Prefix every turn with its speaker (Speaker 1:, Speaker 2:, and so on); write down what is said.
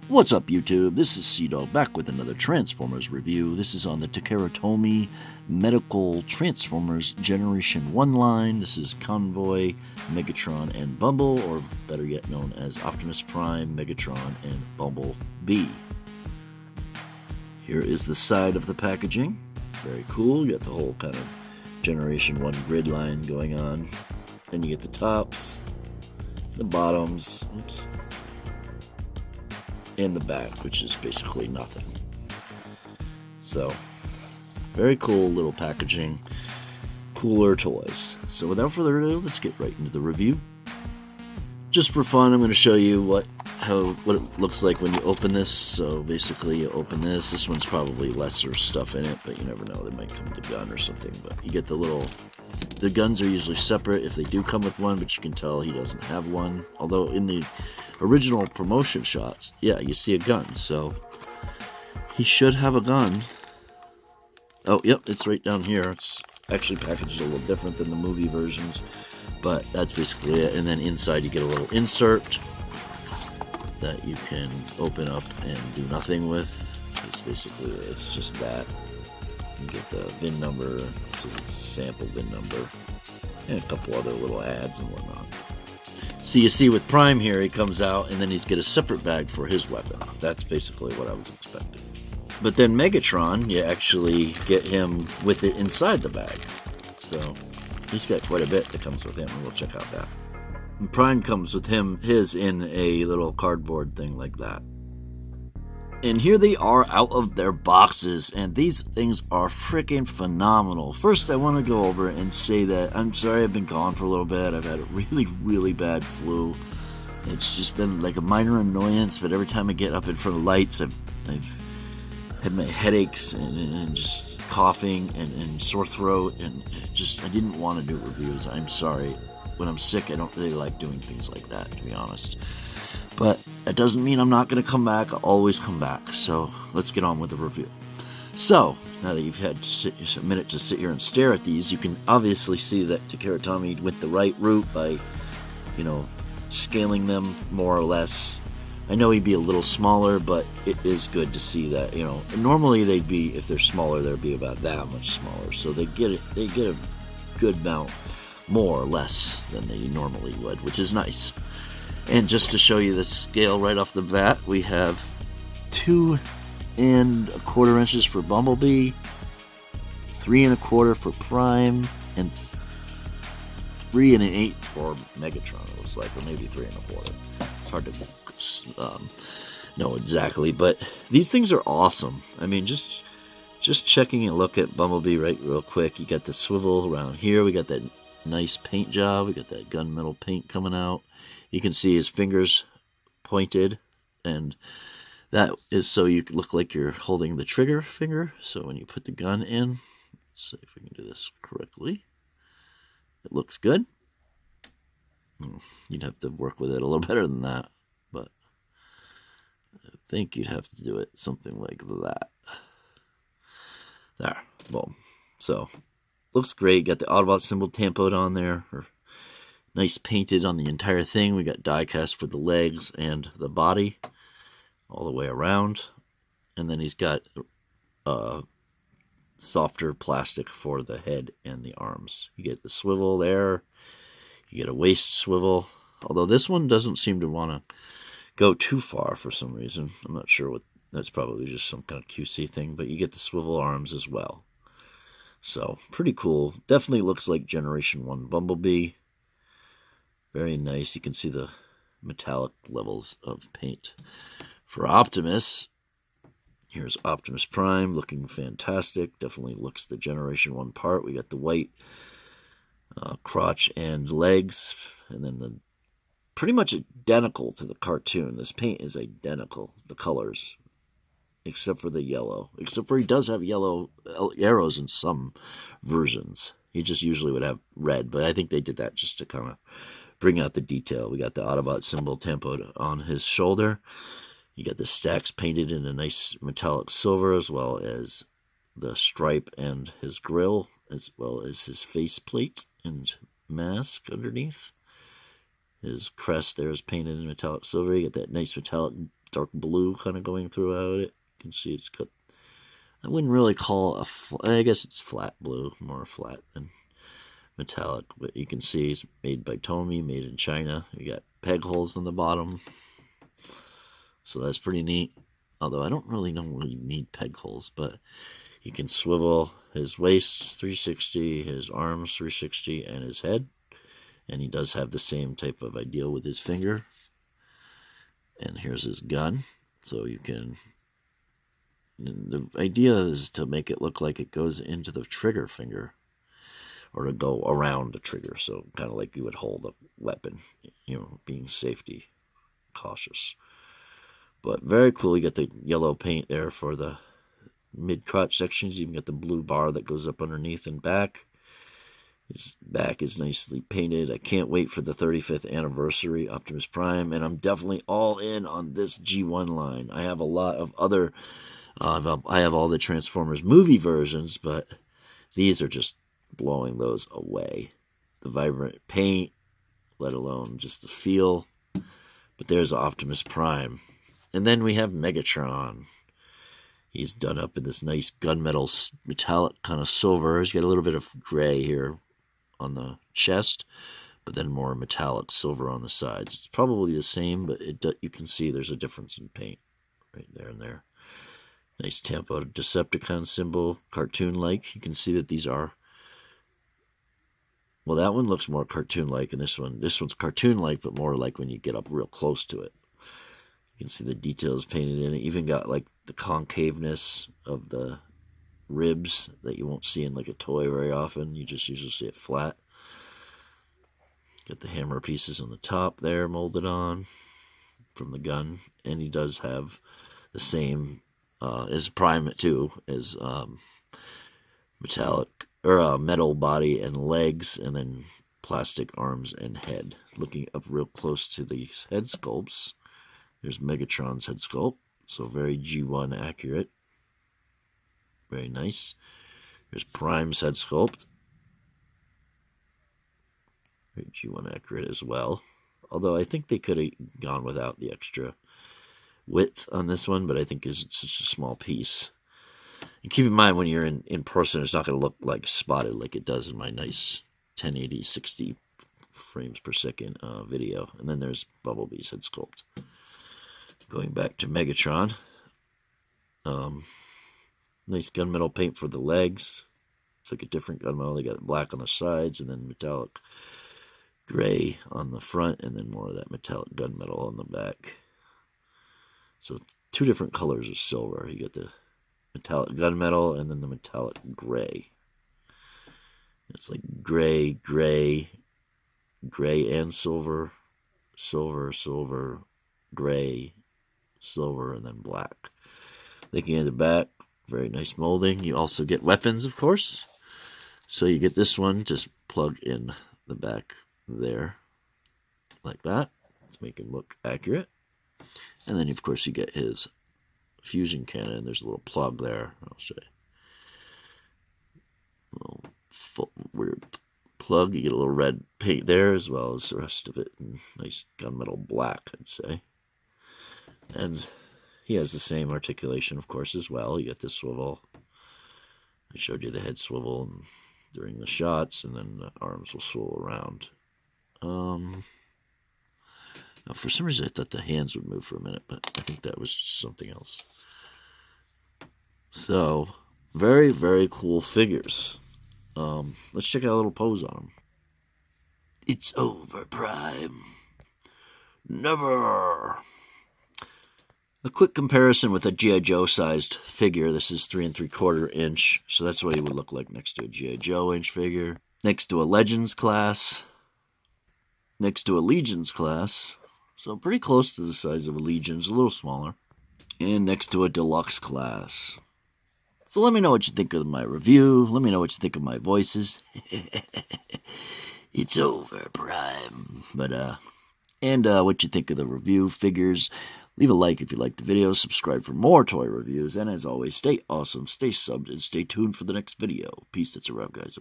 Speaker 1: What's up, YouTube? This is Cdog back with another Transformers review. This is on the TakaraTomy Metacolle Transformers Generation 1 line. This is Convoy, Megatron, and Bumble, or better yet known as Optimus Prime, Megatron, and Bumble Bee. Here is the side of the packaging. Very cool. You got the whole kind of Generation 1 grid line going on. Then you get the tops, the bottoms, and the back, which is basically nothing. So, very cool little packaging, cooler toys. So without further ado, let's get right into the review. Just for fun, I'm going to show you what it looks like when you open this. So basically, you open this. This one's probably lesser stuff in it, but you never know. They might come with a gun or something. But you get the guns are usually separate if they do come with one, but you can tell he doesn't have one. Although in the original promotion shots, yeah, you see a gun, so he should have a gun. Oh, yep, it's right down here. It's actually packaged a little different than the movie versions, but that's basically it. And then inside you get a little insert that you can open up and do nothing with. It's just that. You get the VIN number, so it's a sample VIN number, and a couple other little ads and whatnot. So you see with Prime here, he comes out, and then he's got a separate bag for his weapon. That's basically what I was expecting. But then Megatron, you actually get him with it inside the bag. So he's got quite a bit that comes with him, and we'll check out that. And Prime comes with his in a little cardboard thing like that. And here they are out of their boxes, and these things are freaking phenomenal. First, I want to go over and say that I'm sorry I've been gone for a little bit. I've had a really, really bad flu. It's just been like a minor annoyance, but every time I get up in front of lights, I've had my headaches and just coughing and sore throat, and I didn't want to do reviews. I'm sorry. When I'm sick, I don't really like doing things like that, to be honest. But that doesn't mean I'm not going to come back. I'll always come back. So let's get on with the review. So now that you've had a minute to sit here and stare at these, you can obviously see that TakaraTomy went the right route by, scaling them more or less. I know he'd be a little smaller, but it is good to see that, normally they'd be, if they're smaller, they'd be about that much smaller. So they get a good amount more or less than they normally would, which is nice. And just to show you the scale right off the bat, we have 2 1/4 inches for Bumblebee, 3 1/4 for Prime, and 3 1/8 for Megatron, it looks like, or maybe 3 1/4. It's hard to know exactly, but these things are awesome. I mean, just checking a look at Bumblebee right real quick. You got the swivel around here. We got that nice paint job. We got that gunmetal paint coming out. You can see his fingers pointed, and that is so you look like you're holding the trigger finger. So when you put the gun in, let's see if we can do this correctly. It looks good. You'd have to work with it a little better than that, but I think you'd have to do it something like that. There, boom. So looks great. Got the Autobot symbol tampoed on there, or nice painted on the entire thing. We got diecast for the legs and the body all the way around. And then he's got softer plastic for the head and the arms. You get the swivel there. You get a waist swivel. Although this one doesn't seem to want to go too far for some reason. I'm not sure what. That's probably just some kind of QC thing. But you get the swivel arms as well. So pretty cool. Definitely looks like Generation 1 Bumblebee. Very nice. You can see the metallic levels of paint. For Optimus, here's Optimus Prime, looking fantastic. Definitely looks the Generation 1 part. We got the white crotch and legs, and then pretty much identical to the cartoon. This paint is identical, the colors, except for the yellow. Except for he does have yellow arrows in some versions. He just usually would have red, but I think they did that just to kind of bring out the detail. We got the Autobot symbol tampoed on his shoulder. You got the stacks painted in a nice metallic silver, as well as the stripe and his grill, as well as his faceplate and mask underneath. His crest there is painted in metallic silver. You get that nice metallic dark blue kind of going throughout it. You can see it's got, I wouldn't really call it I guess it's flat blue, more flat than metallic, but you can see it's made by Tomy, made in China. You got peg holes on the bottom, so that's pretty neat. Although I don't really know where you need peg holes, but you can swivel his waist 360, his arms 360, and his head. And he does have the same type of idea with his finger. And here's his gun. So you can... And the idea is to make it look like it goes into the trigger finger. Or to go around the trigger. So kind of like you would hold a weapon. You know, being safety cautious. But very cool. You got the yellow paint there for the mid-crotch sections. You even got the blue bar that goes up underneath and back. His back is nicely painted. I can't wait for the 35th anniversary Optimus Prime, and I'm definitely all in on this G1 line. I have a lot of other, I have all the Transformers movie versions, but these are just blowing those away. The vibrant paint, let alone just the feel. But there's Optimus Prime. And then we have Megatron. He's done up in this nice gunmetal metallic kind of silver. He's got a little bit of gray here on the chest, but then more metallic silver on the sides. It's probably the same, but you can see there's a difference in paint right there and there. Nice Tampa Decepticon symbol, cartoon-like. You can see that these are... Well, that one looks more cartoon-like, and this one's cartoon-like, but more like when you get up real close to it. You can see the details painted in it. Even got like the concaveness of the ribs that you won't see in like a toy very often. You just usually see it flat. Got the hammer pieces on the top there molded on from the gun. And he does have the same as Prime too, as metallic or metal body and legs, and then plastic arms and head. Looking up real close to these head sculpts, there's Megatron's head sculpt, so very G1 accurate. Very nice. Here's Prime's head sculpt. Very G1 accurate as well. Although I think they could have gone without the extra width on this one, but I think it's such a small piece. And keep in mind, when you're in person, it's not going to look like spotted like it does in my nice 1080 60 frames per second video. And then there's Bumblebee's head sculpt. Going back to Megatron. Nice gunmetal paint for the legs. It's like a different gunmetal. They got black on the sides and then metallic gray on the front, and then more of that metallic gunmetal on the back. So two different colors of silver. You get the metallic gunmetal and then the metallic gray. It's like gray, gray, gray and silver, silver, silver, gray, silver, and then black. Looking at the back, very nice molding. You also get weapons, of course. So you get this one, just plug in the back there, like that. Let's make him look accurate. And then, of course, you get his fusion cannon. There's a little plug there, I'll say. A little weird plug. You get a little red paint there, as well as the rest of it in nice gunmetal black, I'd say. And he has the same articulation, of course, as well. You get the swivel. I showed you the head swivel during the shots, and then the arms will swivel around. Now, for some reason, I thought the hands would move for a minute, but I think that was something else. So, very, very cool figures. Let's check out a little pose on them. It's over, Prime. Never. A quick comparison with a G.I. Joe-sized figure. This is 3 3/4 inch, so that's what he would look like next to a G.I. Joe inch figure. Next to a Legends class. Next to a Legions class. So pretty close to the size of a Legions, a little smaller. And next to a Deluxe class. So let me know what you think of my review. Let me know what you think of my voices. It's over, Prime. But, what you think of the review, figures. Leave a like if you liked the video. Subscribe for more toy reviews. And as always, stay awesome, stay subbed, and stay tuned for the next video. Peace. That's a wrap, guys.